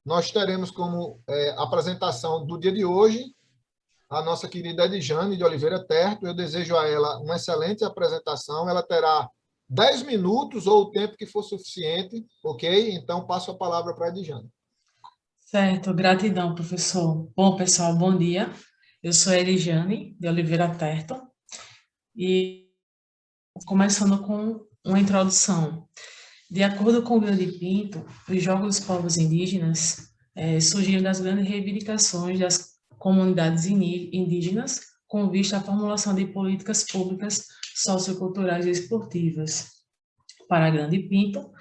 nós teremos como apresentação do dia de hoje a nossa querida Edjane de Oliveira Terto. Eu desejo a ela uma excelente apresentação. Ela terá 10 minutos ou o tempo que for suficiente, ok? Então, passo a palavra para a Edjane. Certo, gratidão, professor. Bom, pessoal, bom dia. Eu sou a Edjane de Oliveira Terto e começando com uma introdução. De acordo com o Grande Pinto, os Jogos dos Povos Indígenas surgiram das grandes reivindicações das comunidades indígenas com vista à formulação de políticas públicas socioculturais e esportivas. Para Grande Pinto,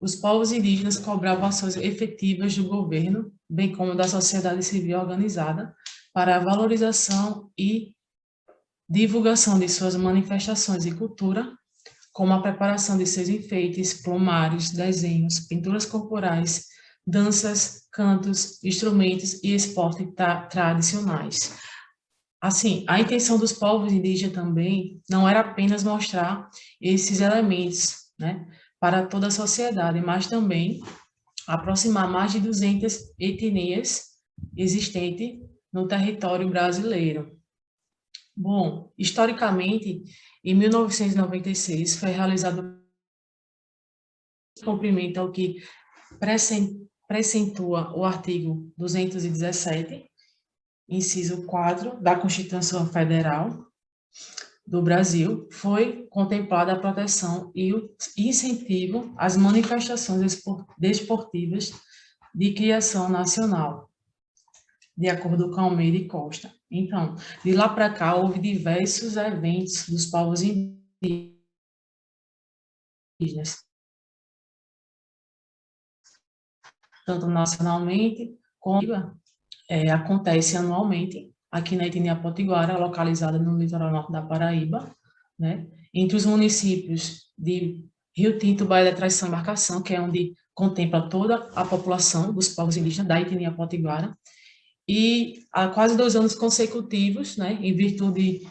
os povos indígenas cobravam ações efetivas do governo, bem como da sociedade civil organizada, para a valorização e divulgação de suas manifestações e cultura, como a preparação de seus enfeites, plumários, desenhos, pinturas corporais, danças, cantos, instrumentos e esportes tradicionais. Assim, a intenção dos povos indígenas também não era apenas mostrar esses elementos, né, para toda a sociedade, mas também aproximar mais de 200 etnias existentes no território brasileiro. Bom, historicamente, em 1996, foi realizado cumprimento ao que precentua o artigo 217, inciso 4 da Constituição Federal do Brasil, foi contemplada a proteção e o incentivo às manifestações desportivas de criação nacional, de acordo com Almeida e Costa. Então, de lá para cá, houve diversos eventos dos povos indígenas, tanto nacionalmente como acontece anualmente aqui na etnia potiguara, localizada no litoral norte da Paraíba, né? Entre os municípios de Rio Tinto, Baía da Traição e Embarcação, que é onde contempla toda a população dos povos indígenas da etnia potiguara, e há quase 2 anos consecutivos, né, em virtude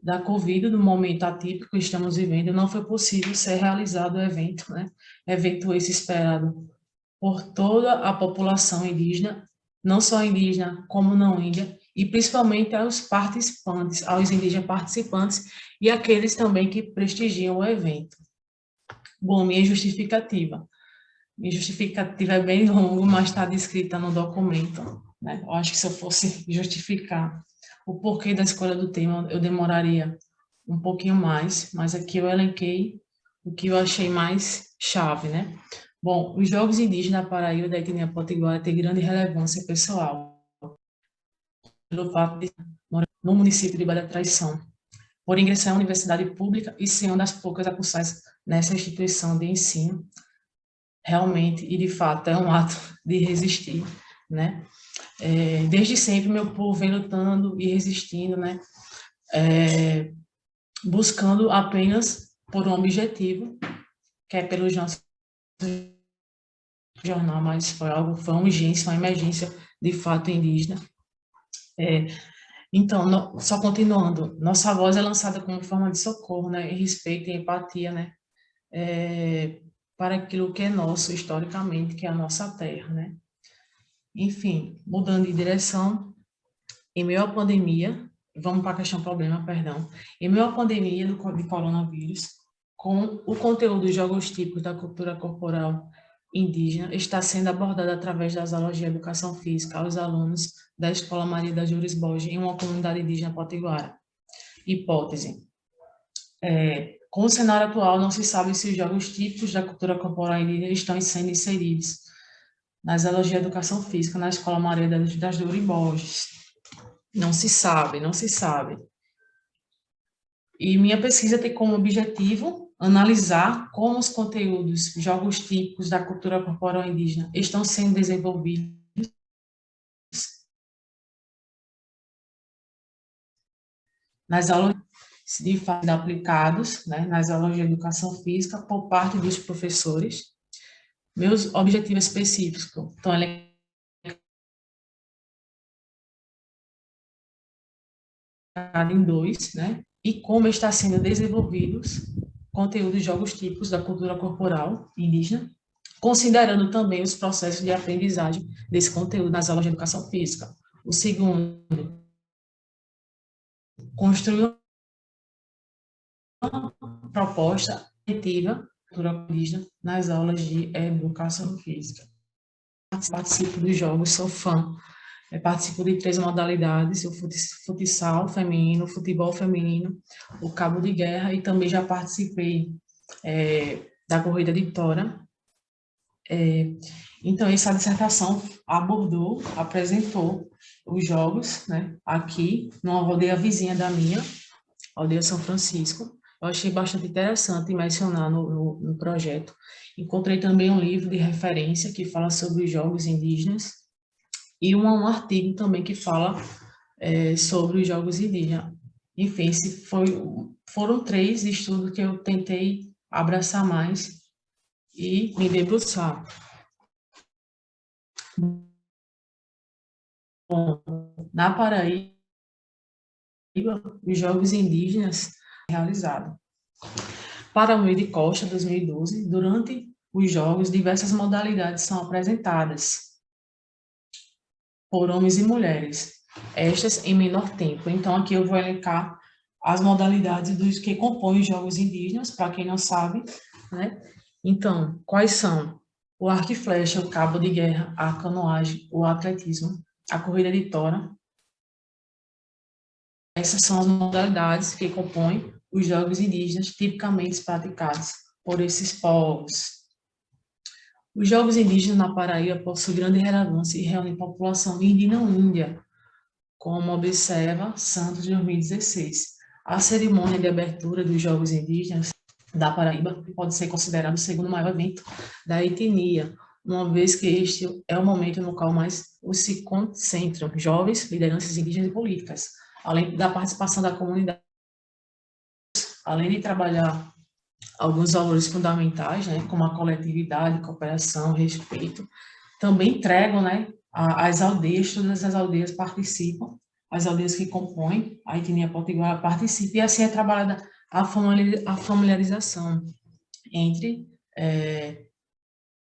da Covid, do momento atípico que estamos vivendo, não foi possível ser realizado o evento, né, evento esse esperado por toda a população indígena, não só indígena, como não índia, e principalmente aos participantes, aos indígenas participantes e aqueles também que prestigiam o evento. Bom, minha justificativa. Minha justificativa é bem longa, mas está descrita no documento, né? Eu acho que se eu fosse justificar o porquê da escolha do tema, eu demoraria um pouquinho mais, mas aqui eu elenquei o que eu achei mais chave, né? Bom, os Jogos Indígenas da Paraíba da etnia potiguara têm grande relevância pessoal, pelo fato de morar no município de Baía da Traição, por ingressar à universidade pública e ser uma das poucas a cursar nessa instituição de ensino. Realmente, e de fato, é um ato de resistir, né? Desde sempre, meu povo vem lutando e resistindo, né? Buscando apenas por um objetivo, que é pelos nossos jornal, mas foi uma urgência, uma emergência de fato indígena. Então, só continuando, nossa voz é lançada como forma de socorro, né, em respeito e empatia, né, para aquilo que é nosso historicamente, que é a nossa terra, né. Enfim, mudando de direção, em meio à pandemia, vamos para a questão problema, perdão, em meio à pandemia de coronavírus, com o conteúdo dos jogos típicos da cultura corporal indígena está sendo abordado através das aulas de educação física aos alunos da Escola Maria da Juris Borges em uma comunidade indígena potiguara. Hipótese. Com o cenário atual, não se sabe se os jogos típicos da cultura corporal indígena estão sendo inseridos nas aulas de educação física na Escola Maria das Juris Borges. Não se sabe, não se sabe. E minha pesquisa tem como objetivo analisar como os conteúdos, jogos típicos da cultura corporal indígena estão sendo desenvolvidos nas aulas de fato aplicados, né, nas aulas de educação física por parte dos professores. Meus objetivos específicos estão em 2, né, e como está sendo desenvolvidos conteúdos de jogos típicos da cultura corporal indígena, considerando também os processos de aprendizagem desse conteúdo nas aulas de educação física. O segundo, construir uma proposta efetiva nas aulas de educação física. Participo dos jogos, sou fã. Participo de 3 modalidades, o futsal feminino, o futebol feminino, o cabo de guerra, e também já participei da corrida de tora. Então, essa dissertação apresentou os jogos, né, aqui, numa aldeia vizinha da minha, aldeia São Francisco. Eu achei bastante interessante mencionar no projeto. Encontrei também um livro de referência que fala sobre os jogos indígenas, e um artigo também que fala sobre os jogos indígenas. Enfim, foram 3 estudos que eu tentei abraçar mais e me debruçar. Bom, na Paraíba, os jogos indígenas realizados. Para o meio de Costa, 2012, durante os jogos, diversas modalidades são apresentadas por homens e mulheres, estas em menor tempo. Então, aqui eu vou elencar as modalidades dos que compõem os jogos indígenas, para quem não sabe, né? Então, quais são? O arco e flecha, o cabo de guerra, a canoagem, o atletismo, a corrida de tora. Essas são as modalidades que compõem os jogos indígenas tipicamente praticados por esses povos. Os jogos indígenas na Paraíba possuem grande relevância e reúnem população indígena, como observa Santos 2016. A cerimônia de abertura dos jogos indígenas da Paraíba pode ser considerado o segundo maior evento da etnia, uma vez que este é o momento no qual mais se concentram jovens, lideranças indígenas e políticas, além da participação da comunidade, além de trabalhar alguns valores fundamentais, né, como a coletividade, cooperação, respeito, também entregam, né, as aldeias, todas as aldeias participam, as aldeias que compõem a etnia potiguara participam, e assim é trabalhada a familiarização entre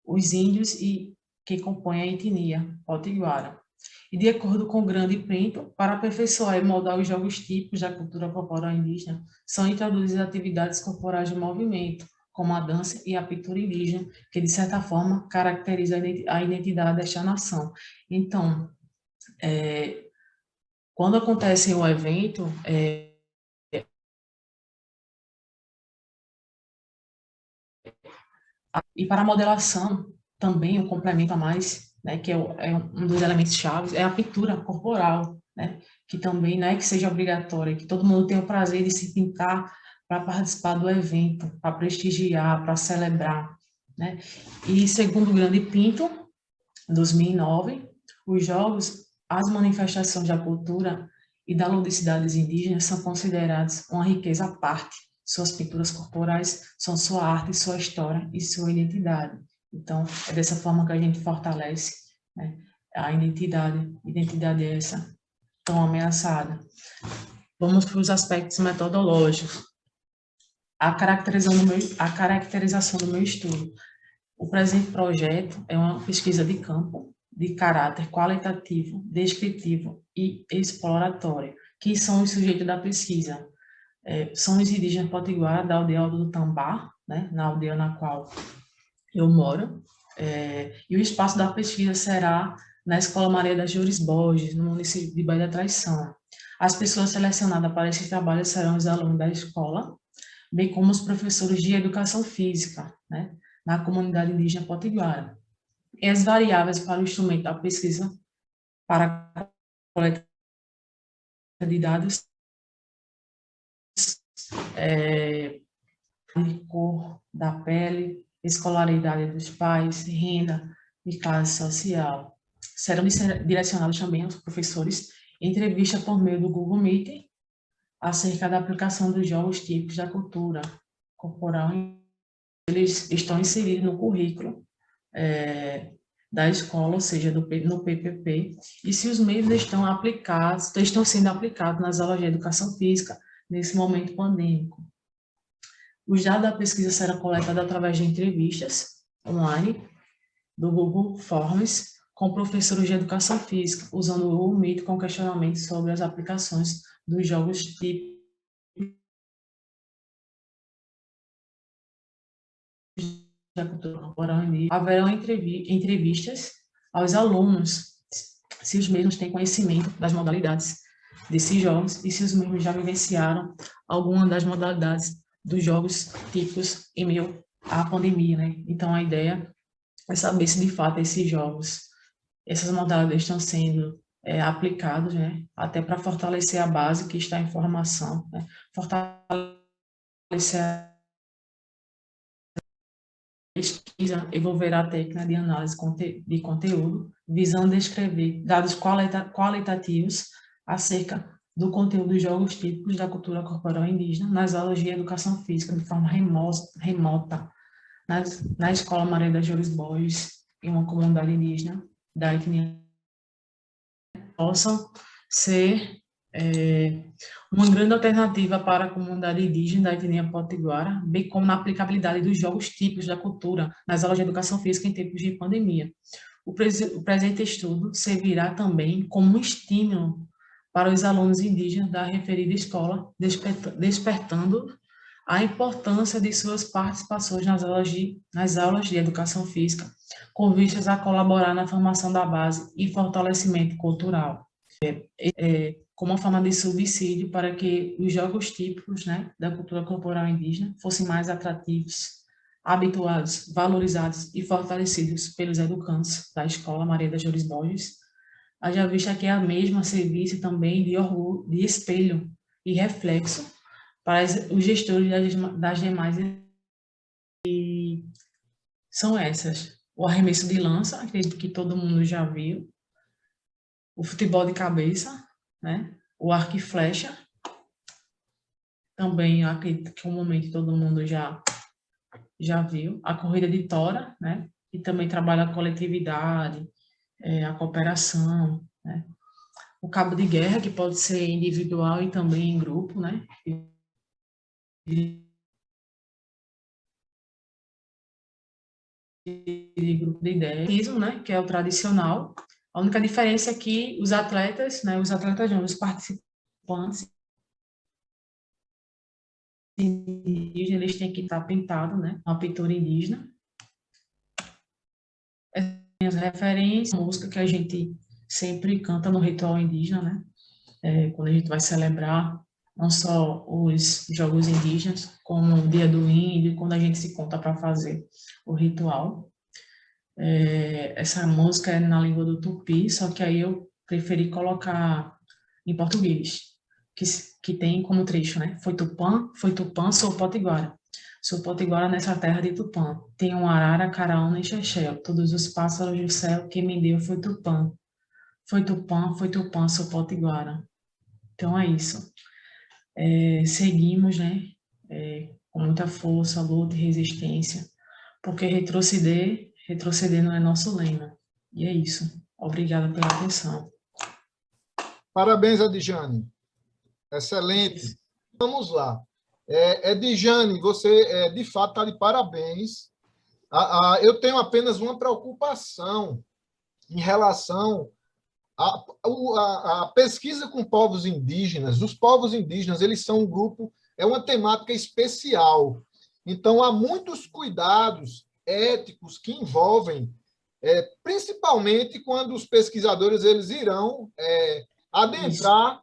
os índios e que compõem a etnia potiguara. E de acordo com o Grande Pinto, para aperfeiçoar e moldar os jogos típicos da cultura corporal indígena, são introduzidas atividades corporais de movimento, como a dança e a pintura indígena, que, de certa forma, caracteriza a identidade desta nação. Então, quando acontece o evento, e para a modelação, também um complemento a mais, né, que é um dos elementos chaves, é a pintura corporal, né, que também não é que seja obrigatória, que todo mundo tenha o prazer de se pintar para participar do evento, para prestigiar, para celebrar, né. E segundo o Grande Pinto, 2009, os jogos, as manifestações da cultura e da ludicidade indígenas são considerados uma riqueza à parte. Suas pinturas corporais são sua arte, sua história e sua identidade. Então, é dessa forma que a gente fortalece, né, a identidade é essa tão ameaçada. Vamos para os aspectos metodológicos. A caracterização do meu estudo. O presente projeto é uma pesquisa de campo de caráter qualitativo, descritivo e exploratório. Quem são os sujeitos da pesquisa? São os indígenas potiguara da aldeia do Tambá, né, na aldeia na qual eu moro, e o espaço da pesquisa será na Escola Maria das Júris Borges, no município de Baía da Traição. As pessoas selecionadas para esse trabalho serão os alunos da escola, bem como os professores de educação física, né, na comunidade indígena potiguara. E as variáveis para o instrumento da pesquisa para a coleta de dados de cor da pele, escolaridade dos pais, renda e classe social. Serão direcionados também aos professores entrevista por meio do Google Meet acerca da aplicação dos jogos típicos da cultura corporal. Eles estão inseridos no currículo da escola, ou seja, no PPP, e se os meios estão sendo aplicados nas aulas de educação física nesse momento pandêmico. Os dados da pesquisa serão coletados através de entrevistas online do Google Forms com professores de educação física, usando o Meet com questionamento sobre as aplicações dos jogos típicos da cultura corporal indígena. Haverão entrevistas aos alunos, se os mesmos têm conhecimento das modalidades desses jogos e se os mesmos já vivenciaram alguma das modalidades dos jogos típicos em meio à pandemia, né? Então, a ideia é saber se, de fato, esses jogos, essas modalidades estão sendo aplicados, né? Até para fortalecer a base que está em formação, né? Fortalecer a pesquisa, envolverá a técnica de análise de conteúdo, visando descrever dados qualitativos acerca do conteúdo dos jogos típicos da cultura corporal indígena nas aulas de educação física de forma remota na Escola Maria das Dores Borges, em uma comunidade indígena da etnia, possam ser uma grande alternativa para a comunidade indígena da etnia potiguara, bem como na aplicabilidade dos jogos típicos da cultura nas aulas de educação física em tempos de pandemia. O presente estudo servirá também como um estímulo para os alunos indígenas da referida escola, despertando a importância de suas participações nas aulas de educação física, com vistas a colaborar na formação da base e fortalecimento cultural, como uma forma de subsídio para que os jogos típicos, né, da cultura corporal indígena fossem mais atrativos, habituados, valorizados e fortalecidos pelos educantes da Escola Maria das Dores Borges, haja vista que a mesma servisse também de orgulho, de espelho e reflexo para os gestores das demais. E são essas: o arremesso de lança, acredito que todo mundo já viu, o futebol de cabeça, né? O arco e flecha, também acredito que um momento todo mundo já viu, a corrida de tora, né? E também trabalha a coletividade, a cooperação, né? O cabo de guerra, que pode ser individual e também em grupo, né? De grupo de ideias, né? Que é o tradicional. A única diferença é que os atletas, né? Os participantes indígenas, eles têm que estar pintados, né? Uma pintura indígena. As referências, a música que a gente sempre canta no ritual indígena, né? Quando a gente vai celebrar não só os jogos indígenas, como o Dia do Índio, quando a gente se conta para fazer o ritual. Essa música é na língua do Tupi, só que aí eu preferi colocar em português, que tem como trecho, né? Foi Tupã, sou potiguara. Sou potiguara nessa terra de Tupã. Tem um arara, caraúna e xexel. Todos os pássaros do céu que me deu foi Tupã. Foi Tupã, sou potiguara. Então é isso. Seguimos, né? Com muita força, luta e resistência, porque retroceder não é nosso lema. E é isso. Obrigada pela atenção. Parabéns, Adjane. Excelente. Vamos lá. Adjane, você, de fato, está de parabéns. Eu tenho apenas uma preocupação em relação à pesquisa com povos indígenas. Os povos indígenas, eles são um grupo, é uma temática especial. Então, há muitos cuidados éticos que envolvem, principalmente quando os pesquisadores eles irão adentrar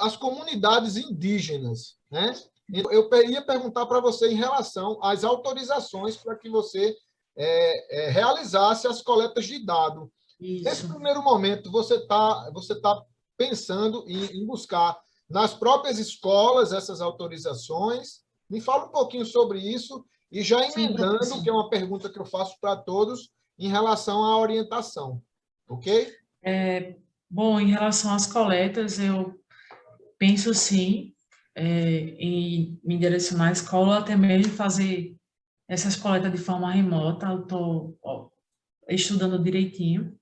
as comunidades indígenas, né? Eu ia perguntar para você em relação às autorizações para que você realizasse as coletas de dados. Isso. Nesse primeiro momento, você tá pensando em buscar nas próprias escolas essas autorizações? Me fala um pouquinho sobre isso e já emendando, sim. que é uma pergunta que eu faço para todos, em relação à orientação, ok? Bom, em relação às coletas, eu penso sim em me direcionar à escola, até mesmo fazer essas coletas de forma remota. Eu estou estudando direitinho,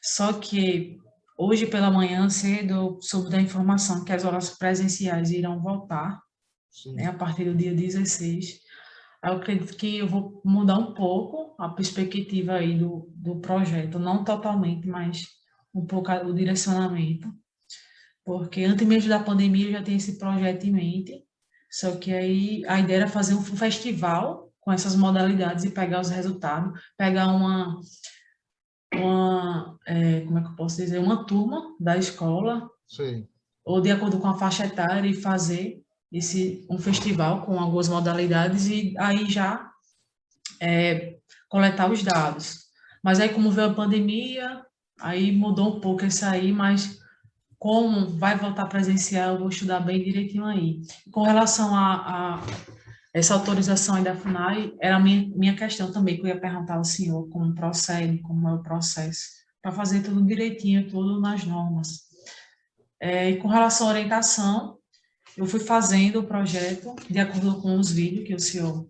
só que hoje pela manhã cedo eu soube da informação que as aulas presenciais irão voltar, né, a partir do dia 16. Eu acredito que eu vou mudar um pouco a perspectiva aí do projeto, não totalmente, mas um pouco o direcionamento, porque antes mesmo da pandemia eu já tenho esse projeto em mente, só que aí a ideia era fazer um festival com essas modalidades e pegar os resultados, pegar como é que eu posso dizer, uma turma da escola, Sim. ou de acordo com a faixa etária, e fazer um festival com algumas modalidades e aí já coletar os dados. Mas aí, como veio a pandemia, aí mudou um pouco isso aí, mas como vai voltar presencial, eu vou estudar bem direitinho aí. Com relação a essa autorização aí da FUNAI, era a minha questão também, que eu ia perguntar ao senhor como procede, como é o processo, para fazer tudo direitinho, tudo nas normas. E com relação à orientação, eu fui fazendo o projeto de acordo com os vídeos que o senhor,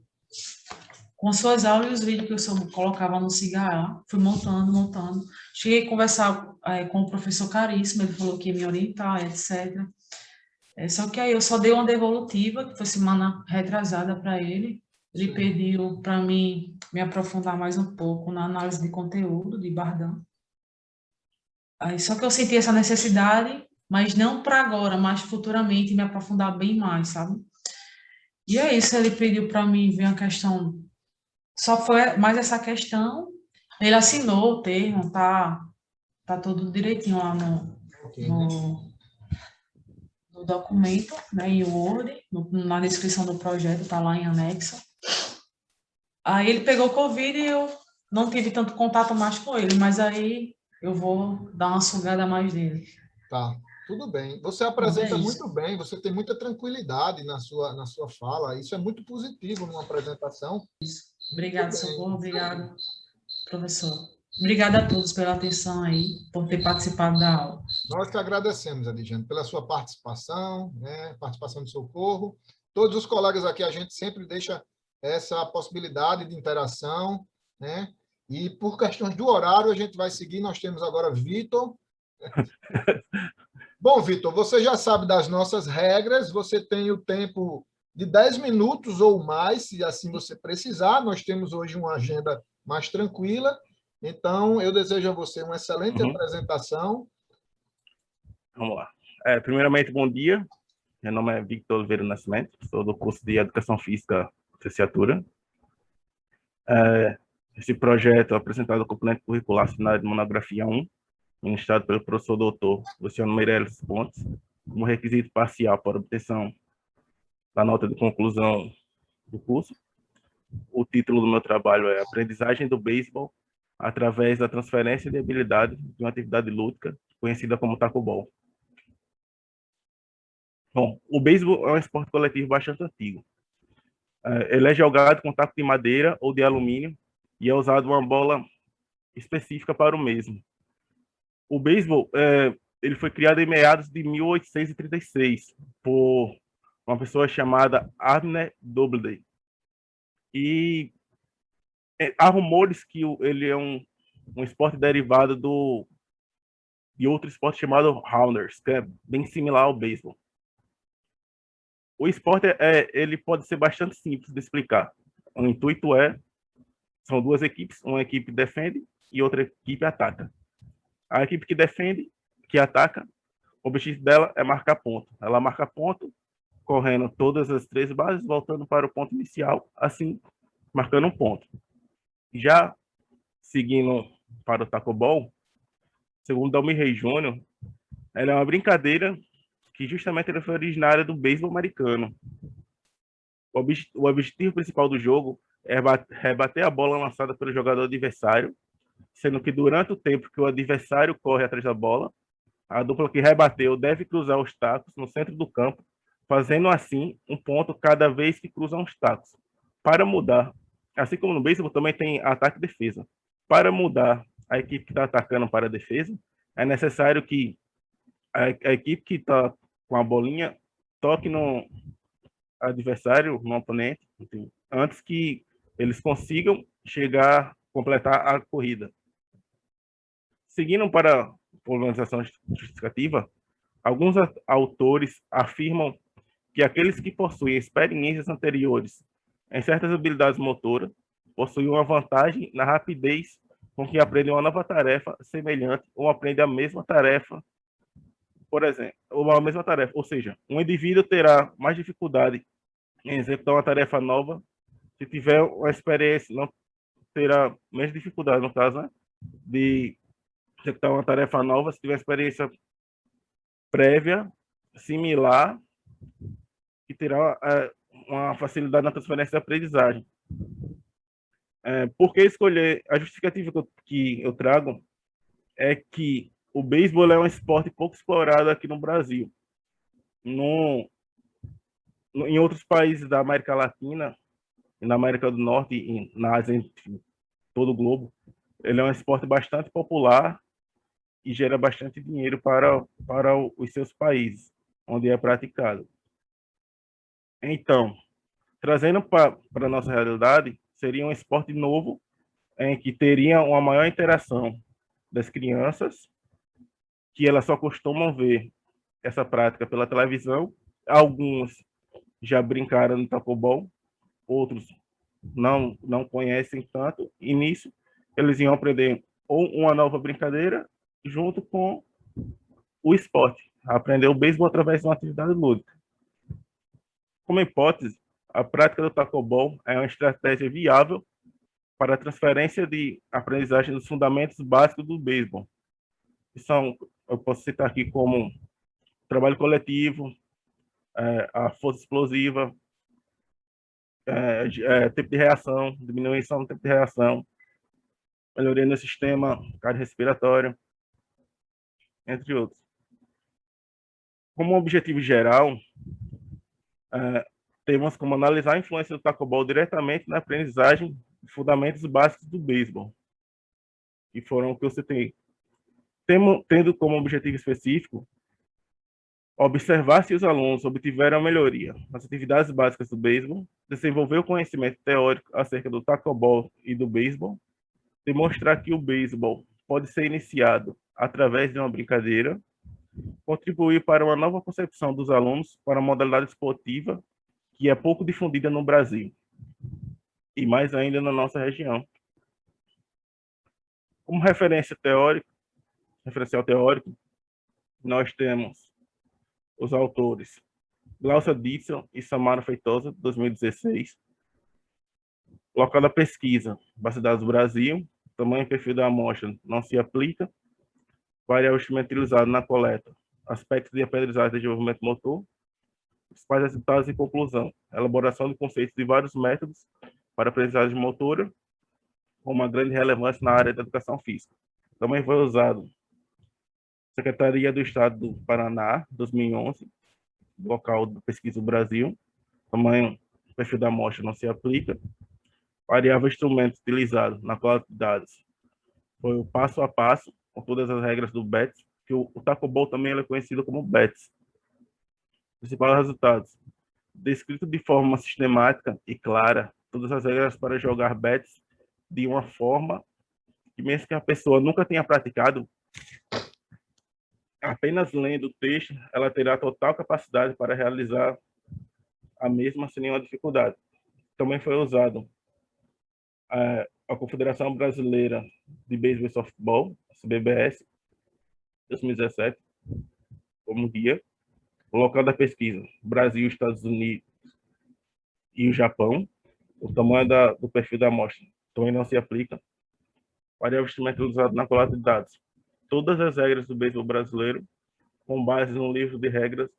com as suas aulas e os vídeos que o senhor colocava no Cigará, fui montando. Cheguei a conversar com o professor Caríssimo, ele falou que ia me orientar, etc. Só que aí eu só dei uma devolutiva, que foi semana retrasada para ele. Ele pediu para mim me aprofundar mais um pouco na análise de conteúdo de Bardhan. Aí, só que eu senti essa necessidade, mas não para agora, mas futuramente me aprofundar bem mais, sabe? E é isso, ele pediu para mim ver a questão, só foi mais essa questão, ele assinou o termo, tá tudo direitinho lá no documento, né, em Word, na descrição do projeto, tá lá em anexo. Aí ele pegou o Covid e eu não tive tanto contato mais com ele, mas aí eu vou dar uma sugada mais dele. Tá, tudo bem. Você apresenta muito bem, você tem muita tranquilidade na sua fala. Isso é muito positivo numa apresentação. Obrigado, Socorro. Obrigado, professor. Obrigada a todos pela atenção aí, por ter participado da aula. Nós que agradecemos, Adjane, pela sua participação, né? Participação de Socorro. Todos os colegas aqui, a gente sempre deixa essa possibilidade de interação, né? E por questões do horário, a gente vai seguir. Nós temos agora Vitor. Bom, Vitor, você já sabe das nossas regras. Você tem o tempo de 10 minutos ou mais, se assim você precisar. Nós temos hoje uma agenda mais tranquila. Então, eu desejo a você uma excelente apresentação. Vamos lá. Primeiramente, bom dia. Meu nome é Victor Oliveira Nascimento, sou do curso de Educação Física, licenciatura. Esse projeto é apresentado ao componente curricular assinado de monografia 1, ministrado pelo professor doutor Luciano Meirelles Pontes, como requisito parcial para obtenção da nota de conclusão do curso. O título do meu trabalho é Aprendizagem do Beisebol através da transferência de habilidade de uma atividade lúdica conhecida como tacobol. Bom, o beisebol é um esporte coletivo bastante antigo. Ele é jogado com taco de madeira ou de alumínio e é usado uma bola específica para o mesmo. O beisebol ele foi criado em meados de 1836 por uma pessoa chamada Abner Doubleday. E há rumores que ele é um esporte derivado de outro esporte chamado Rounders, que é bem similar ao beisebol. O esporte ele pode ser bastante simples de explicar. O intuito são duas equipes, uma equipe defende e outra equipe ataca. A equipe que defende, que ataca, o objetivo dela é marcar ponto. Ela marca ponto, correndo todas as 3 bases, voltando para o ponto inicial, assim, marcando um ponto. Já seguindo para o tacobol, segundo Dalmir Rey Jr., ela é uma brincadeira que justamente ele foi originária do beisebol americano. O objetivo principal do jogo é rebater a bola lançada pelo jogador adversário, sendo que durante o tempo que o adversário corre atrás da bola, a dupla que rebateu deve cruzar os tacos no centro do campo, fazendo assim um ponto cada vez que cruzam os tacos. Para mudar, assim como no beisebol também tem ataque e defesa. Para mudar a equipe que está atacando para a defesa, é necessário que a equipe que está com a bolinha toque no adversário, no oponente, enfim, antes que eles consigam completar a corrida. Seguindo para a organização justificativa, alguns autores afirmam que aqueles que possuem experiências anteriores em certas habilidades motoras, possuem uma vantagem na rapidez com que aprendem uma nova tarefa semelhante ou aprendem a mesma tarefa, por exemplo, ou a mesma tarefa. Ou seja, um indivíduo terá mais dificuldade em executar uma tarefa nova se tiver uma experiência, não terá menos dificuldade, no caso, né, de executar uma tarefa nova se tiver experiência prévia, similar, e terá uma facilidade na transferência de aprendizagem. Por que escolher? A justificativa que eu trago é que o beisebol é um esporte pouco explorado aqui no Brasil. Em outros países da América Latina, e na América do Norte e na Ásia, em todo o globo, ele é um esporte bastante popular e gera bastante dinheiro para os seus países, onde é praticado. Então, trazendo para a nossa realidade, seria um esporte novo, em que teria uma maior interação das crianças, que elas só costumam ver essa prática pela televisão. Alguns já brincaram no tacobol, outros não conhecem tanto, e nisso eles iam aprender ou uma nova brincadeira junto com o esporte, aprender o beisebol através de uma atividade lúdica. Como hipótese, a prática do tacobol é uma estratégia viável para a transferência de aprendizagem dos fundamentos básicos do beisebol. Eu posso citar aqui como trabalho coletivo, a força explosiva, tempo de reação, diminuição do tempo de reação, melhoria no sistema cardiorrespiratório, entre outros. Como objetivo geral, temos como analisar a influência do tacobol diretamente na aprendizagem de fundamentos básicos do beisebol, que foram o que eu citei. Tendo como objetivo específico observar se os alunos obtiveram melhoria nas atividades básicas do beisebol, desenvolver o conhecimento teórico acerca do tacobol e do beisebol, demonstrar que o beisebol pode ser iniciado através de uma brincadeira, contribuir para uma nova concepção dos alunos para a modalidade esportiva, que é pouco difundida no Brasil, e mais ainda na nossa região. Como referencial teórico, nós temos os autores Glaucia Dixon e Samara Feitosa, 2016. Local da pesquisa, base de dados do Brasil, tamanho e perfil da amostra não se aplica, variável instrumentalizado na coleta, aspectos de aprendizagem e desenvolvimento motor, principais resultados e conclusão, elaboração de conceitos de vários métodos para aprendizagem motora, com uma grande relevância na área da educação física. Também foi usado Secretaria do Estado do Paraná, 2011, local da pesquisa do Brasil, tamanho perfil da amostra não se aplica, variável instrumento utilizado na coleta de dados foi o passo a passo, com todas as regras do BETS, que o tacobol também é conhecido como BETS. Principais resultados: descrito de forma sistemática e clara todas as regras para jogar BETS de uma forma que, mesmo que a pessoa nunca tenha praticado, apenas lendo o texto, ela terá total capacidade para realizar a mesma sem nenhuma dificuldade. Também foi usado a Confederação Brasileira de Beisebol e Softball, CBBS, 2017, como guia. O local da pesquisa: Brasil, Estados Unidos e o Japão. O tamanho do perfil da amostra também não se aplica. Variável instrumentalizado na coleta de dados: todas as regras do beisebol brasileiro, com base no livro de regras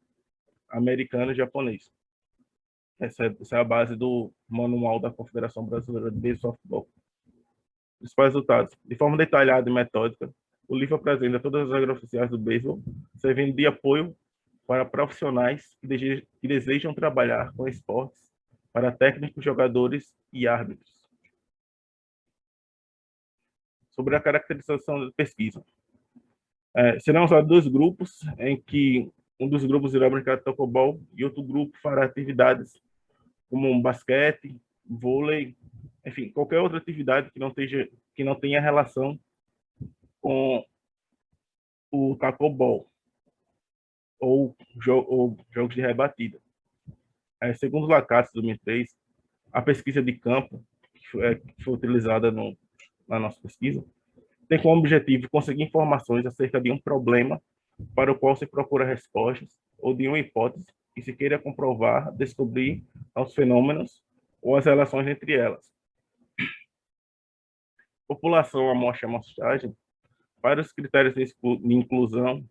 americano e japonês. Essa é a base do manual da Confederação Brasileira de Beisebol e Softball. Principais resultados: de forma detalhada e metódica, o livro apresenta todas as regras oficiais do beisebol, servindo de apoio para profissionais que desejam trabalhar com esportes, para técnicos, jogadores e árbitros. Sobre a caracterização da pesquisa. Serão usados dois grupos, em que um dos grupos irá brincar de tacobol e outro grupo fará atividades como basquete, vôlei, enfim, qualquer outra atividade que não tenha relação com o tacobol ou jogos de rebatida. Segundo Lacasse, 2003, a pesquisa de campo, que foi utilizada na nossa pesquisa, tem como objetivo conseguir informações acerca de um problema para o qual se procura respostas, ou de uma hipótese que se queira comprovar, descobrir os fenômenos ou as relações entre elas. População, amostra e amostragem. Para os critérios de inclusão,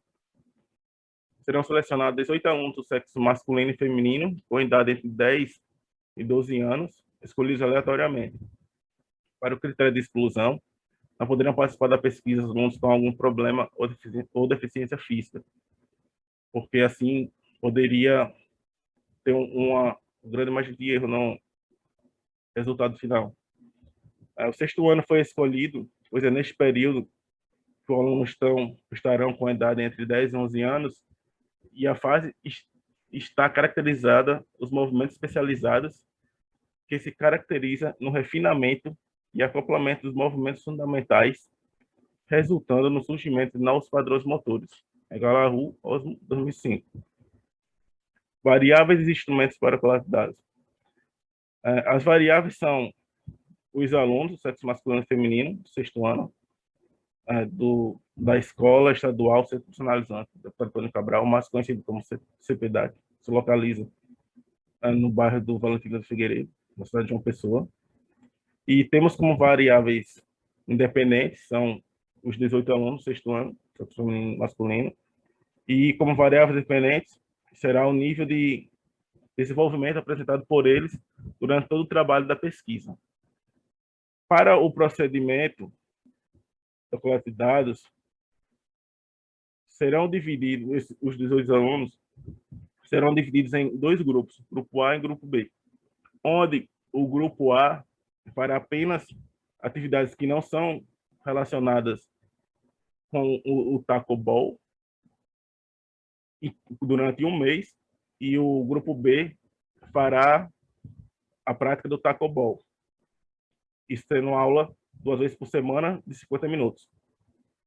serão selecionados 18 alunos do sexo masculino e feminino, com idade entre 10 e 12 anos, escolhidos aleatoriamente. Para o critério de exclusão, não poderão participar da pesquisa alunos com algum problema ou deficiência física, porque assim poderia ter uma grande margem de erro no resultado final. O sexto ano foi escolhido, pois é neste período que os alunos estarão com a idade entre 10 e 11 anos, e a fase está caracterizada os movimentos especializados que se caracteriza no refinamento e acoplamento dos movimentos fundamentais, resultando no surgimento de novos padrões motores. Galahu, Osmo, 2005. Variáveis e instrumentos para coleta de dados. As variáveis são os alunos do sexo masculino e feminino, do sexto ano, da Escola Estadual Centro Profissionalizante, Dr. Antônio Cabral, mais conhecido como CPDAC, se localiza no bairro do Valentina do Figueiredo, na cidade de João Pessoa. E temos como variáveis independentes, são os 18 alunos do sexto ano, sexo feminino e masculino, e como variáveis dependentes será o nível de desenvolvimento apresentado por eles durante todo o trabalho da pesquisa. Para o procedimento da coleta de dados, serão divididos, os 18 alunos serão divididos em dois grupos, grupo A e grupo B, onde o grupo A fará apenas atividades que não são relacionadas com o tacobol durante um mês, e o grupo B fará a prática do tacobol, isso sendo aula 2 vezes por semana de 50 minutos.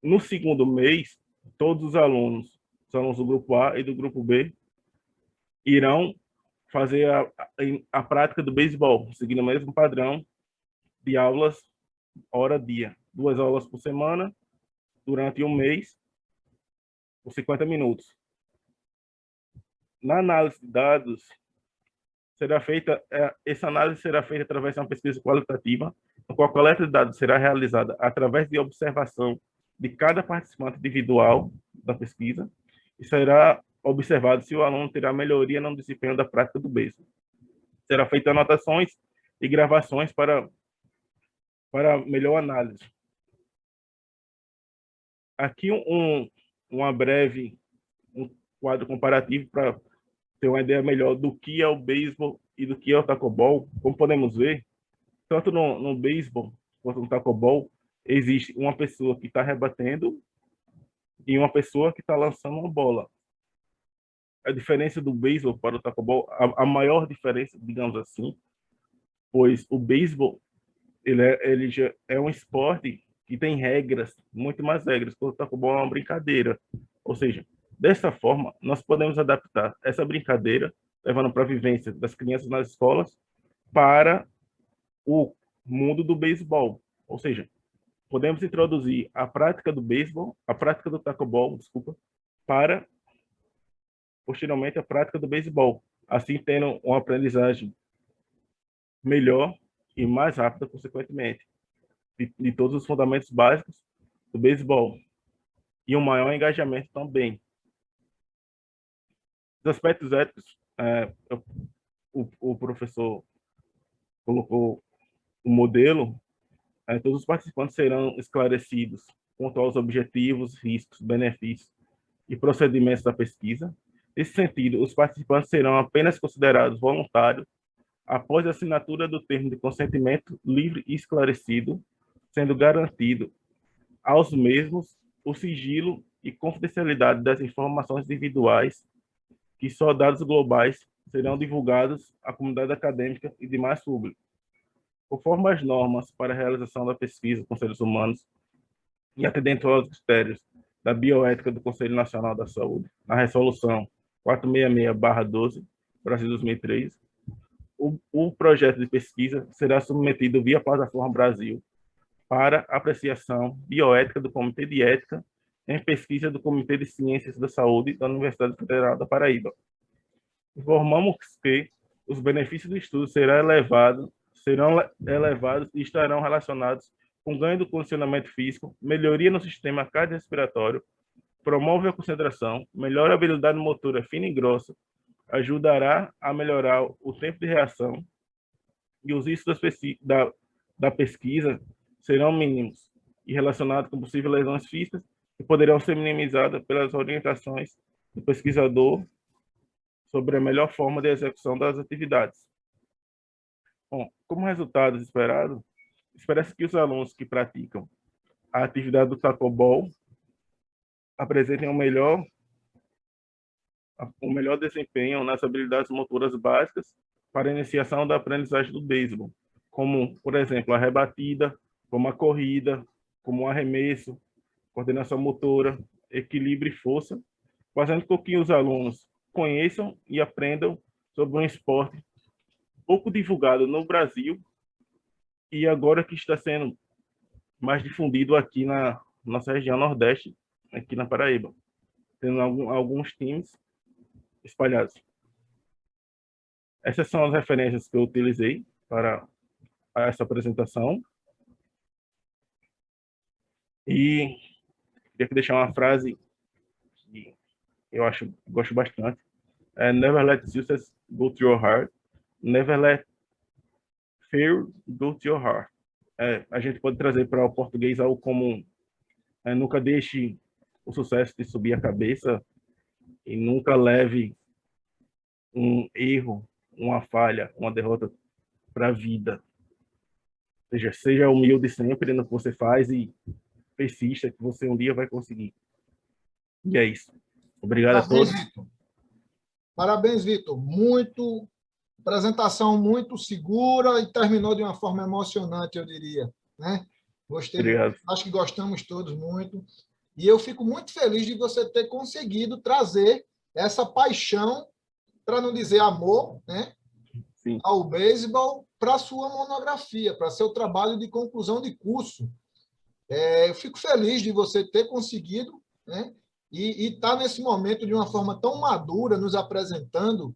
No segundo mês, todos os alunos do grupo A e do grupo B irão fazer a prática do beisebol, seguindo o mesmo padrão de aulas hora-dia. 2 aulas por semana, durante um mês, por 50 minutos. Na análise de dados, essa análise será feita através de uma pesquisa qualitativa, na qual a coleta de dados será realizada através de observação de cada participante individual da pesquisa, e será observado se o aluno terá melhoria no desempenho da prática do beisebol. Será feita anotações e gravações para melhor análise. Aqui um quadro comparativo para ter uma ideia melhor do que é o beisebol e do que é o tacobol. Como podemos ver, tanto no beisebol quanto no tacobol, existe uma pessoa que está rebatendo e uma pessoa que está lançando uma bola. A diferença do beisebol para o tacobol, a maior diferença, digamos assim, pois o beisebol ele já é um esporte que tem regras, muito mais regras, quando o tacobol é uma brincadeira. Ou seja, dessa forma, nós podemos adaptar essa brincadeira, levando para a vivência das crianças nas escolas, para o mundo do beisebol. Ou seja, podemos introduzir a prática do beisebol, a prática do tacobol, desculpa, para, posteriormente, a prática do beisebol, assim tendo uma aprendizagem melhor e mais rápida, consequentemente, de todos os fundamentos básicos do beisebol, e um maior engajamento também. Os aspectos éticos, o professor colocou o modelo, todos os participantes serão esclarecidos quanto aos objetivos, riscos, benefícios e procedimentos da pesquisa. Nesse sentido, os participantes serão apenas considerados voluntários após a assinatura do termo de consentimento livre e esclarecido, sendo garantido aos mesmos o sigilo e confidencialidade das informações individuais, que só dados globais serão divulgados à comunidade acadêmica e demais público. Conforme as normas para a realização da pesquisa com seres humanos e atendendo aos critérios da bioética do Conselho Nacional da Saúde, na resolução 466/12, Brasil 2003, o projeto de pesquisa será submetido via Plataforma Brasil para apreciação bioética do Comitê de Ética em Pesquisa do Comitê de Ciências da Saúde da Universidade Federal da Paraíba. Informamos que os benefícios do estudo serão elevados e estarão relacionados com ganho do condicionamento físico, melhoria no sistema cardiorrespiratório, promove a concentração, melhora a habilidade motora fina e grossa, ajudará a melhorar o tempo de reação e os riscos da pesquisa serão mínimos e relacionados com possíveis lesões físicas que poderão ser minimizadas pelas orientações do pesquisador sobre a melhor forma de execução das atividades. Bom, como resultados esperados, espera-se que os alunos que praticam a atividade do tacobol apresentem o melhor desempenho nas habilidades motoras básicas para a iniciação da aprendizagem do beisebol, como, por exemplo, a rebatida, como a corrida, como o arremesso, coordenação motora, equilíbrio e força, fazendo com que os alunos conheçam e aprendam sobre um esporte pouco divulgado no Brasil e agora que está sendo mais difundido aqui na nossa região Nordeste, aqui na Paraíba, tendo alguns times espalhados. Essas são as referências que eu utilizei para essa apresentação. E queria deixar uma frase que eu gosto bastante. Never let success go to your heart. Never let fear go to your heart. A gente pode trazer para o português algo como nunca deixe o sucesso de subir a cabeça e nunca leve um erro, uma falha, uma derrota para a vida. Ou seja, seja humilde sempre no que você faz e persista, que você um dia vai conseguir. E é isso. Obrigado a todos. Vitor. Parabéns, Vitor. Apresentação muito segura e terminou de uma forma emocionante, eu diria, né? Gostei. Obrigado. Acho que gostamos todos muito. E eu fico muito feliz de você ter conseguido trazer essa paixão, para não dizer amor, né? Sim. Ao beisebol para a sua monografia, para seu trabalho de conclusão de curso. Eu fico feliz de você ter conseguido, né? E estar nesse momento de uma forma tão madura, nos apresentando.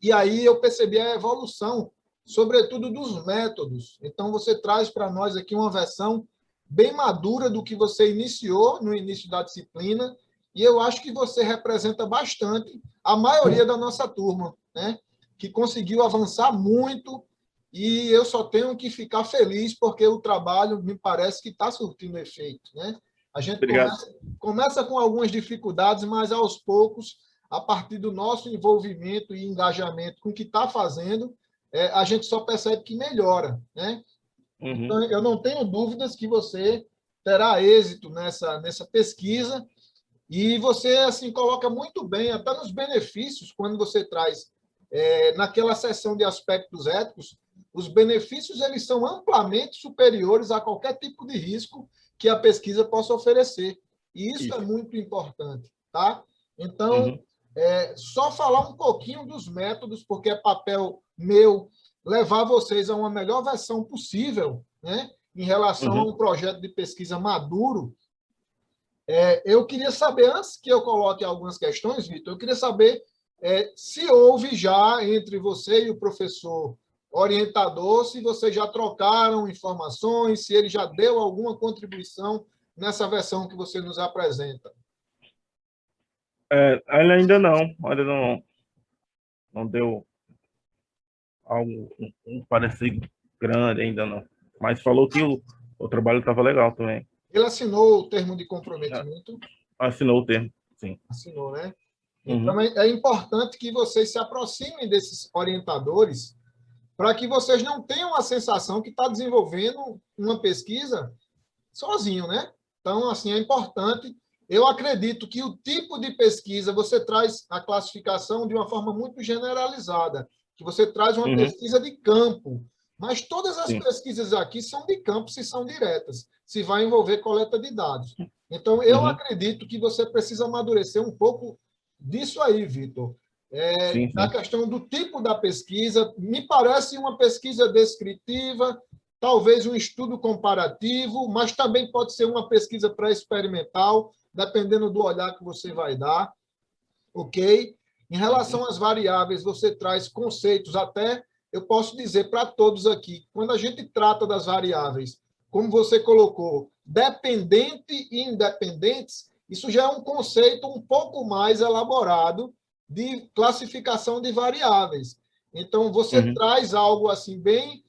E aí eu percebi a evolução, sobretudo dos métodos. Então, você traz para nós aqui uma versão bem madura do que você iniciou no início da disciplina, e eu acho que você representa bastante a maioria da nossa turma, né? Que conseguiu avançar muito, e eu só tenho que ficar feliz porque o trabalho me parece que está surtindo efeito, né? A gente começa com algumas dificuldades, mas aos poucos, a partir do nosso envolvimento e engajamento com o que está fazendo, a gente só percebe que melhora, né? Uhum. Então, eu não tenho dúvidas que você terá êxito nessa pesquisa, e você assim coloca muito bem, até nos benefícios, quando você traz naquela seção de aspectos éticos, os benefícios eles são amplamente superiores a qualquer tipo de risco que a pesquisa possa oferecer. E isso é muito importante, tá? Então, só falar um pouquinho dos métodos, porque é papel meu levar vocês a uma melhor versão possível, né, em relação a um projeto de pesquisa maduro. Eu queria saber, antes que eu coloque algumas questões, Vitor, eu queria saber se houve já entre você e o professor orientador, se vocês já trocaram informações, se ele já deu alguma contribuição nessa versão que você nos apresenta. Ainda não deu um parecer grande, ainda não. Mas falou que o trabalho estava legal também. Ele assinou o termo de comprometimento? Assinou o termo, sim. Assinou, né? Então, é importante que vocês se aproximem desses orientadores para que vocês não tenham a sensação que está desenvolvendo uma pesquisa sozinho, né? Então, assim, é importante. Eu acredito que o tipo de pesquisa, você traz a classificação de uma forma muito generalizada, que você traz uma pesquisa de campo, mas todas as pesquisas aqui são de campo, se são diretas, se vai envolver coleta de dados. Então, eu acredito que você precisa amadurecer um pouco disso aí, Vitor. Sim, Na sim. questão do tipo da pesquisa, me parece uma pesquisa descritiva, talvez um estudo comparativo, mas também pode ser uma pesquisa pré-experimental, dependendo do olhar que você vai dar, ok? Em relação às variáveis, você traz conceitos até, eu posso dizer para todos aqui, quando a gente trata das variáveis, como você colocou, dependente e independentes, isso já é um conceito um pouco mais elaborado de classificação de variáveis. Então, você Uhum. traz algo assim bem,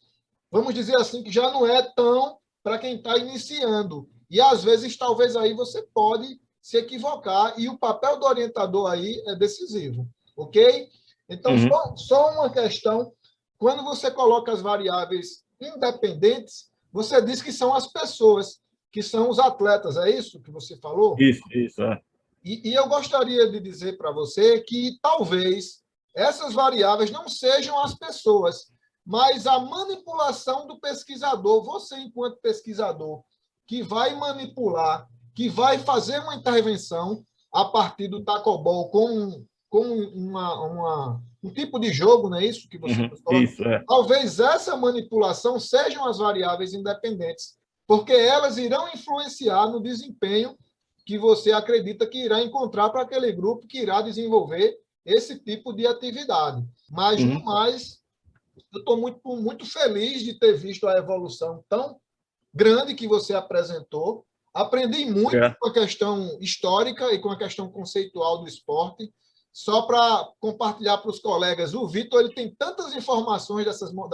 vamos dizer assim, que já não é tão para quem está iniciando. E, às vezes, talvez aí você pode se equivocar, e o papel do orientador aí é decisivo, ok? Então, Uhum. só uma questão, quando você coloca as variáveis independentes, você diz que são as pessoas, que são os atletas, é isso que você falou? Isso, é. E eu gostaria de dizer para você que talvez essas variáveis não sejam as pessoas, mas a manipulação do pesquisador, você, enquanto pesquisador, que vai manipular, que vai fazer uma intervenção a partir do tacobol como um tipo de jogo, não é isso que você Uhum. nos coloca? Isso, é. Talvez essa manipulação sejam as variáveis independentes, porque elas irão influenciar no desempenho que você acredita que irá encontrar para aquele grupo que irá desenvolver esse tipo de atividade. Mas, no Uhum. mais, eu estou muito feliz de ter visto a evolução tão grande que você apresentou. Aprendi muito Obrigado. com a questão histórica e com a questão conceitual do esporte. Só para compartilhar para os colegas, o Vitor ele tem tantas informações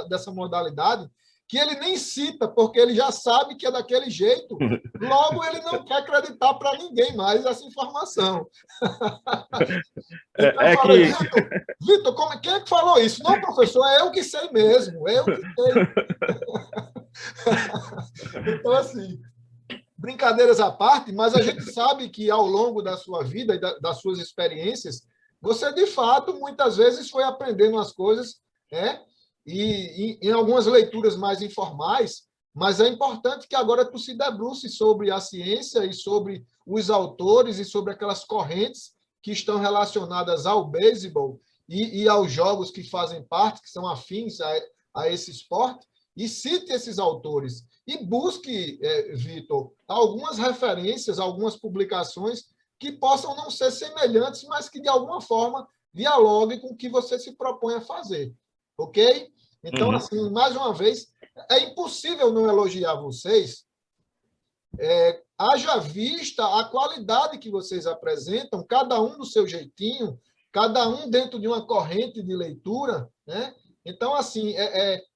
dessa modalidade que ele nem cita, porque ele já sabe que é daquele jeito. Logo, ele não quer acreditar para ninguém mais essa informação. Então, eu É falei, que Vitor, quem é que falou isso? Não, professor, é eu que sei mesmo, é eu que sei. Então, assim, brincadeiras à parte, mas a gente sabe que ao longo da sua vida e das suas experiências, você, de fato, muitas vezes foi aprendendo as coisas, né? E em algumas leituras mais informais, mas é importante que agora tu se debruce sobre a ciência e sobre os autores e sobre aquelas correntes que estão relacionadas ao beisebol e aos jogos que fazem parte, que são afins a esse esporte, e cite esses autores. E busque, Vitor, algumas referências, algumas publicações que possam não ser semelhantes, mas que, de alguma forma, dialoguem com o que você se propõe a fazer. Ok? Então, uhum. assim, mais uma vez, é impossível não elogiar vocês, haja vista a qualidade que vocês apresentam, cada um do seu jeitinho, cada um dentro de uma corrente de leitura, né? Então, assim,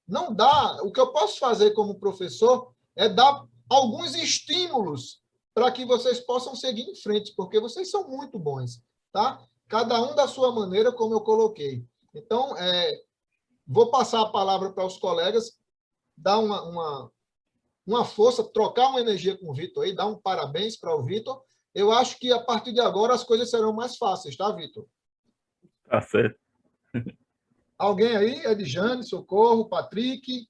não dá. O que eu posso fazer como professor é dar alguns estímulos para que vocês possam seguir em frente, porque vocês são muito bons, tá? Cada um da sua maneira, como eu coloquei. Então, vou passar a palavra para os colegas, dar uma força, trocar uma energia com o Vitor aí, dar um parabéns para o Vitor. Eu acho que a partir de agora as coisas serão mais fáceis, tá, Vitor? Tá certo. Alguém aí? Edjane, Socorro, Patrick,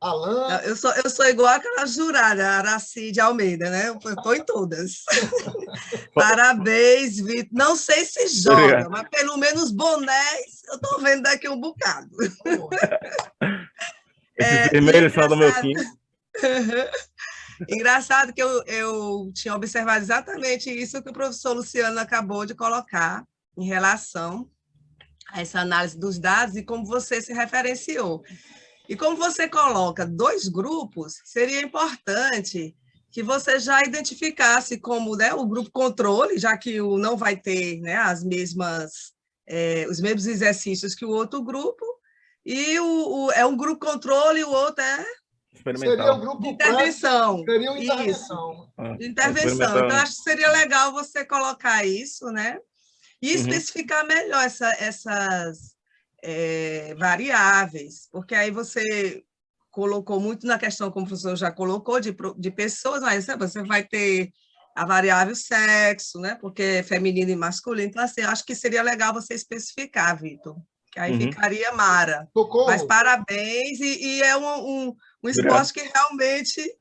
Alan. Eu sou igual aquela jurada, Aracide Almeida, né? Eu estou em todas. Parabéns, Vitor. Não sei se joga, Obrigado. mas pelo menos bonés eu estou vendo daqui um bocado. Esses vermelhos são do meu time. Engraçado que eu tinha observado exatamente isso que o professor Luciano acabou de colocar em relação a essa análise dos dados e como você se referenciou. E como você coloca dois grupos, seria importante que você já identificasse como, né, o grupo controle, já que o não vai ter, né, os mesmos exercícios que o outro grupo, e é um grupo controle e o outro é Seria o Experimental. grupo de intervenção. Seria uma Isso, intervenção. de intervenção. Então, acho que seria legal você colocar isso, né? E especificar melhor essas variáveis, porque aí você colocou muito na questão, como o professor já colocou, de pessoas, mas você vai ter a variável sexo, né? Porque é feminino e masculino. Então, assim, acho que seria legal você especificar, Vitor, que aí ficaria mara. Socorro. Mas parabéns, e é um esporte que realmente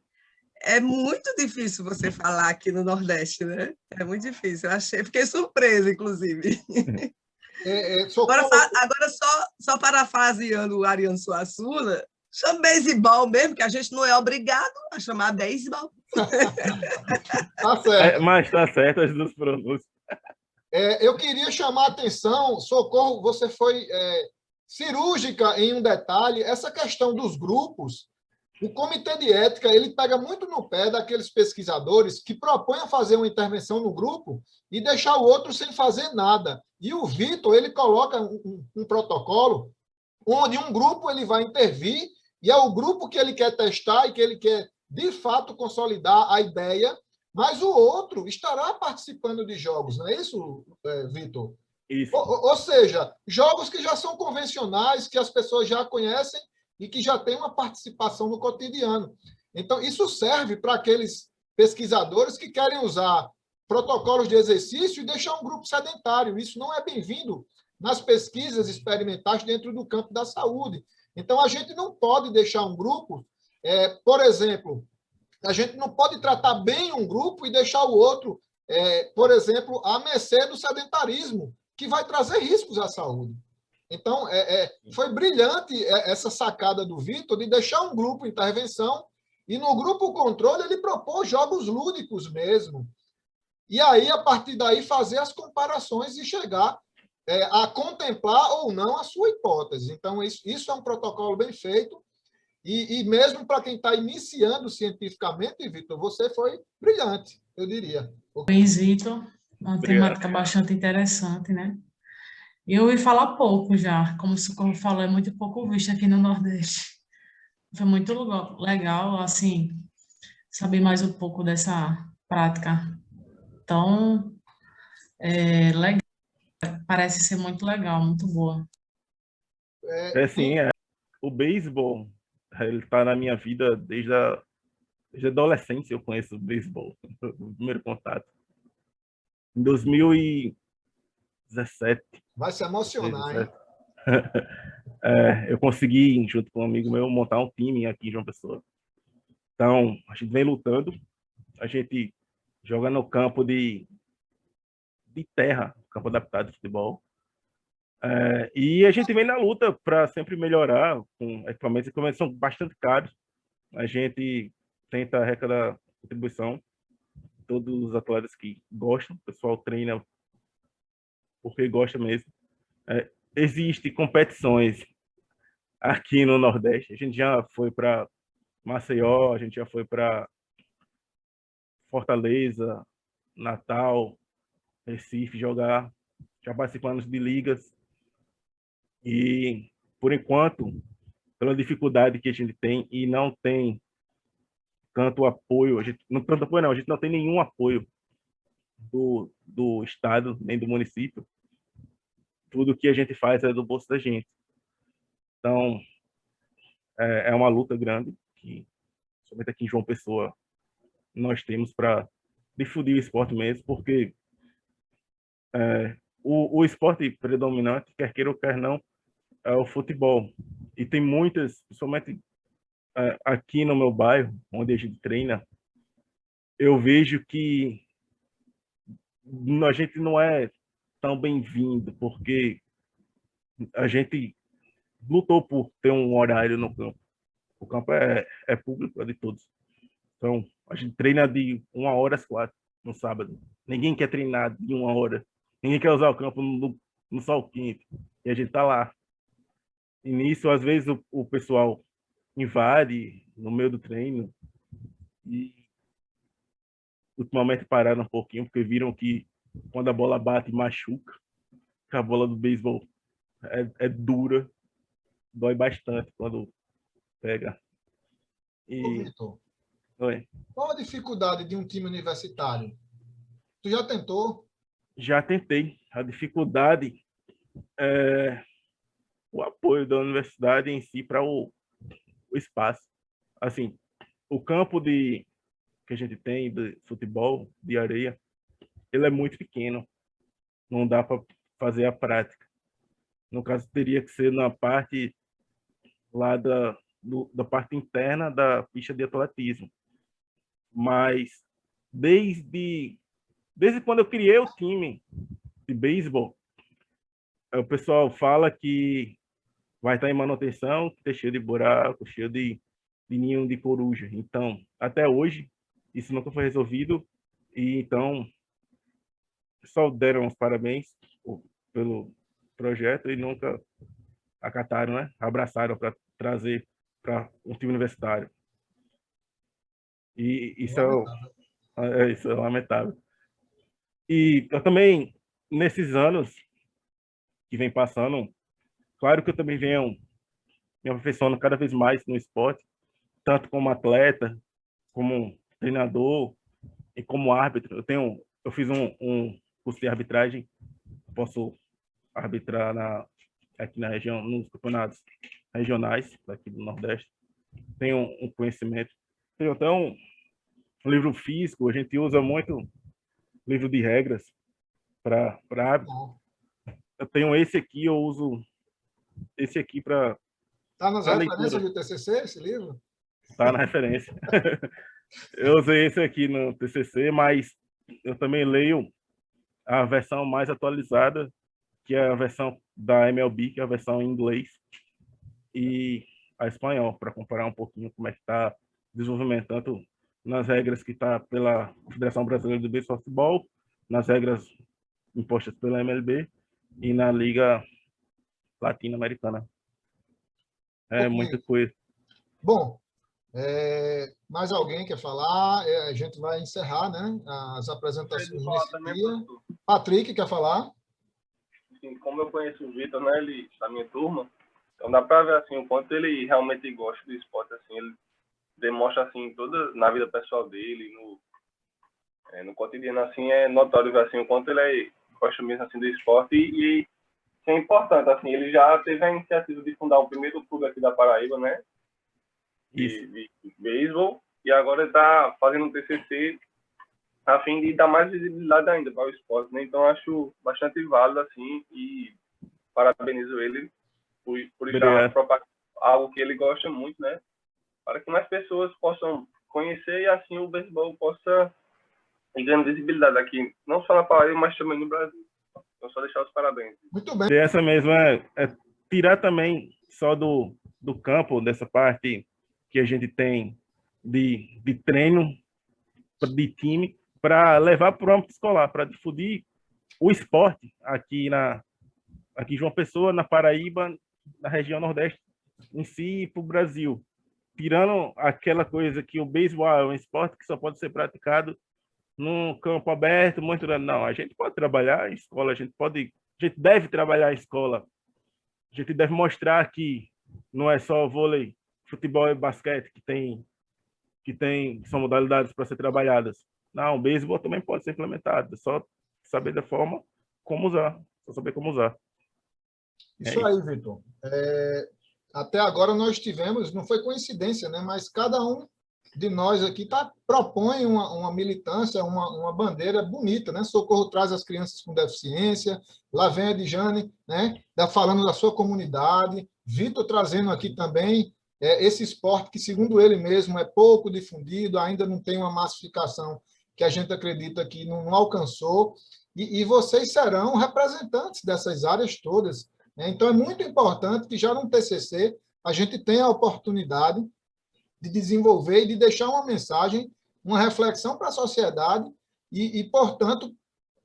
é muito difícil você falar aqui no Nordeste, né? É muito difícil. Fiquei surpresa, inclusive. Socorro, Agora só parafraseando o Ariano Suassuna, chama beisebol mesmo, que a gente não é obrigado a chamar beisebol. tá certo. Mas tá certo as duas pronúncias. Eu queria chamar a atenção, Socorro, você foi cirúrgica em um detalhe, essa questão dos grupos. O comitê de ética ele pega muito no pé daqueles pesquisadores que propõem a fazer uma intervenção no grupo e deixar o outro sem fazer nada. E o Vitor ele coloca um protocolo onde um grupo ele vai intervir e é o grupo que ele quer testar e que ele quer de fato consolidar a ideia, mas o outro estará participando de jogos, não é isso, Vitor? Isso. Ou seja, jogos que já são convencionais, que as pessoas já conhecem e que já têm uma participação no cotidiano. Então, isso serve para aqueles pesquisadores que querem usar protocolos de exercício e deixar um grupo sedentário. Isso não é bem-vindo nas pesquisas experimentais dentro do campo da saúde. Então, a gente não pode deixar um grupo, por exemplo, a gente não pode tratar bem um grupo e deixar o outro, por exemplo, à mercê do sedentarismo, que vai trazer riscos à saúde. Então, foi brilhante essa sacada do Vitor de deixar um grupo intervenção e no grupo controle ele propôs jogos lúdicos mesmo. E aí, a partir daí, fazer as comparações e chegar a contemplar ou não a sua hipótese. Então, isso é um protocolo bem feito. E mesmo para quem está iniciando cientificamente, Vitor, você foi brilhante, eu diria. Luiz Vitor, uma temática bastante interessante, né? Eu ouvi falar pouco já, como o Socorro falou, é muito pouco visto aqui no Nordeste. Foi muito legal, assim, saber mais um pouco dessa prática tão legal. Parece ser muito legal, muito boa. Sim, o beisebol, ele está na minha vida desde a adolescência. Eu conheço o beisebol, o primeiro contato. Em 2017. Vai se emocionar, 2017. hein? Eu consegui, junto com um amigo meu, montar um time aqui em João Pessoa. Então, a gente vem lutando, a gente joga no campo de terra, campo adaptado de futebol. E a gente vem na luta para sempre melhorar com equipamentos que são bastante caros. A gente tenta arrecadar contribuição. Todos os atletas que gostam, o pessoal treina porque gosta mesmo. Existem competições aqui no Nordeste. A gente já foi para Maceió, a gente já foi para Fortaleza, Natal, Recife jogar, já participamos de ligas. E, por enquanto, pela dificuldade que a gente tem e não tem tanto apoio, a gente não tem nenhum apoio do Estado, nem do município. Tudo que a gente faz é do bolso da gente. Então, é uma luta grande que, somente aqui em João Pessoa, nós temos para difundir o esporte mesmo, porque o esporte predominante, quer queira ou quer não, é o futebol. E tem muitas, principalmente aqui no meu bairro, onde a gente treina, eu vejo que a gente não é tão bem-vindo, porque a gente lutou por ter um horário no campo. O campo é público, é de todos. Então, a gente treina de 1h às 4h, no sábado. Ninguém quer treinar de 1h. Ninguém quer usar o campo no sol quente. E a gente está lá. E nisso, às vezes, o pessoal invade no meio do treino e ultimamente pararam um pouquinho, porque viram que quando a bola bate, machuca. Que a bola do beisebol é dura, dói bastante quando pega. Ô, Vitor, Oi. qual a dificuldade de um time universitário? Tu já tentou? Já tentei. A dificuldade é o apoio da universidade em si para o espaço. Assim, o campo que a gente tem de futebol, de areia, ele é muito pequeno. Não dá para fazer a prática. No caso, teria que ser na parte lá da parte interna da pista de atletismo. Mas desde quando eu criei o time de beisebol, o pessoal fala que vai estar em manutenção, que está cheio de buraco, cheio de ninho de coruja. Então, até hoje, isso nunca foi resolvido. E então, só deram os parabéns pelo projeto e nunca acataram, né? Abraçaram para trazer para um time universitário. E isso isso é lamentável. E eu também, nesses anos que vem passando, claro que eu também venho me aperfeiçoando cada vez mais no esporte, tanto como atleta, como treinador e como árbitro. Eu fiz um curso de arbitragem, posso arbitrar aqui na região, nos campeonatos regionais daqui do Nordeste. Tenho um conhecimento. Tenho até um livro físico, a gente usa muito livro de regras para árbitro. Eu tenho esse aqui, eu uso esse aqui para Está nas referências do TCC, esse livro? Está na referência. Eu usei esse aqui no TCC, mas eu também leio a versão mais atualizada, que é a versão da MLB, que é a versão em inglês, e a espanhol, para comparar um pouquinho como é que está o desenvolvimento, tanto nas regras que está pela Federação Brasileira de Beisebol, nas regras impostas pela MLB e na Liga Latino-Americana. É muita coisa. Bom, mais alguém quer falar? A gente vai encerrar, né, as apresentações nesse dia. Patrick, quer falar? Assim, como eu conheço o Vitor, né, ele da minha turma, então dá para ver assim o quanto ele realmente gosta do esporte, assim, ele demonstra assim toda na vida pessoal dele, no cotidiano, assim, é notório ver assim o quanto ele gosta mesmo assim do esporte e é importante, assim, ele já teve a iniciativa de fundar o primeiro clube aqui da Paraíba, né, de beisebol, e agora ele está fazendo um TCC a fim de dar mais visibilidade ainda para o esporte, né? Então acho bastante válido, assim, e parabenizo ele por estar propagando algo que ele gosta muito, né, para que mais pessoas possam conhecer e assim o beisebol possa ir ganhando visibilidade aqui, não só na Paraíba, mas também no Brasil. Então, só deixar os parabéns. Muito bem. E essa mesma é tirar também só do campo, dessa parte que a gente tem de treino, de time, para levar para o âmbito escolar, para difundir o esporte aqui em João Pessoa, na Paraíba, na região Nordeste em si e para o Brasil. Tirando aquela coisa que o beisebol é um esporte que só pode ser praticado num campo aberto, muito grande. Não, a gente pode trabalhar em escola, a gente deve trabalhar em escola. A gente deve mostrar que não é só vôlei, futebol e basquete que são modalidades para ser trabalhadas. Não, o beisebol também pode ser implementado, é só saber da forma como usar, só saber como usar. Isso aí, Vitor. Até agora nós tivemos, não foi coincidência, né? Mas cada um de nós aqui propõe uma militância, uma bandeira bonita, né? Socorro traz as crianças com deficiência, lá vem a Edjane, né? Falando da sua comunidade, Vitor trazendo aqui também esse esporte que, segundo ele mesmo, é pouco difundido, ainda não tem uma massificação que a gente acredita que não alcançou, e vocês serão representantes dessas áreas todas, né? Então, é muito importante que já no TCC a gente tenha a oportunidade de desenvolver e de deixar uma mensagem, uma reflexão para a sociedade e, portanto,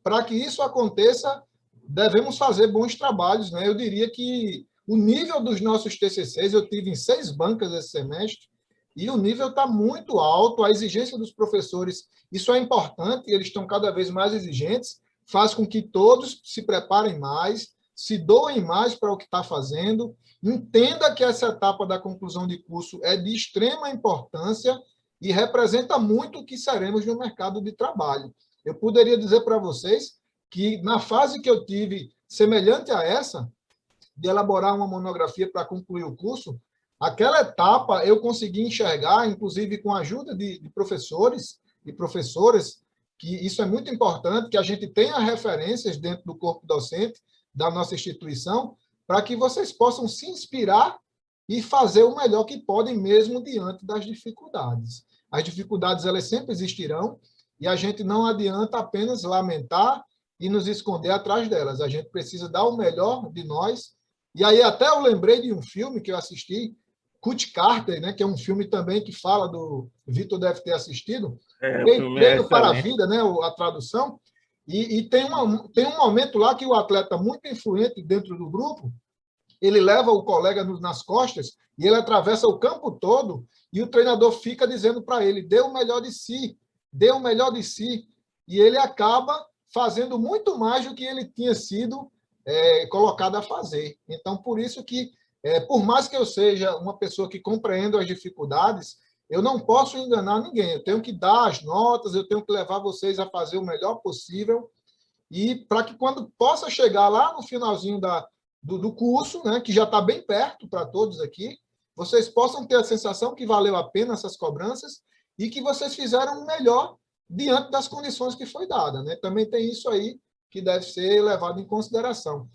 para que isso aconteça, devemos fazer bons trabalhos, né? Eu diria que o nível dos nossos TCCs, eu tive em 6 bancas esse semestre, e o nível está muito alto, a exigência dos professores, isso é importante, eles estão cada vez mais exigentes, faz com que todos se preparem mais, se doem mais para o que está fazendo, entenda que essa etapa da conclusão de curso é de extrema importância e representa muito o que seremos no mercado de trabalho. Eu poderia dizer para vocês que, na fase que eu tive, semelhante a essa, de elaborar uma monografia para concluir o curso, aquela etapa eu consegui enxergar, inclusive com a ajuda de professores e professoras, que isso é muito importante, que a gente tenha referências dentro do corpo docente da nossa instituição, para que vocês possam se inspirar e fazer o melhor que podem, mesmo diante das dificuldades. As dificuldades, elas sempre existirão, e a gente não adianta apenas lamentar e nos esconder atrás delas. A gente precisa dar o melhor de nós. E aí até eu lembrei de um filme que eu assisti, Coach Carter, né, que é um filme também que fala do... Vitor deve ter assistido. O filme é Treino para a excelente. Vida, né, a tradução. E tem um momento lá que o atleta muito influente dentro do grupo, ele leva o colega nas costas e ele atravessa o campo todo e o treinador fica dizendo para ele, dê o melhor de si, dê o melhor de si. E ele acaba fazendo muito mais do que ele tinha sido colocado a fazer. Então, por isso que, por mais que eu seja uma pessoa que compreenda as dificuldades, eu não posso enganar ninguém. Eu tenho que dar as notas, eu tenho que levar vocês a fazer o melhor possível e para que quando possa chegar lá no finalzinho do curso, né, que já está bem perto para todos aqui, vocês possam ter a sensação que valeu a pena essas cobranças e que vocês fizeram o melhor diante das condições que foi dada, né? Também tem isso aí que deve ser levado em consideração.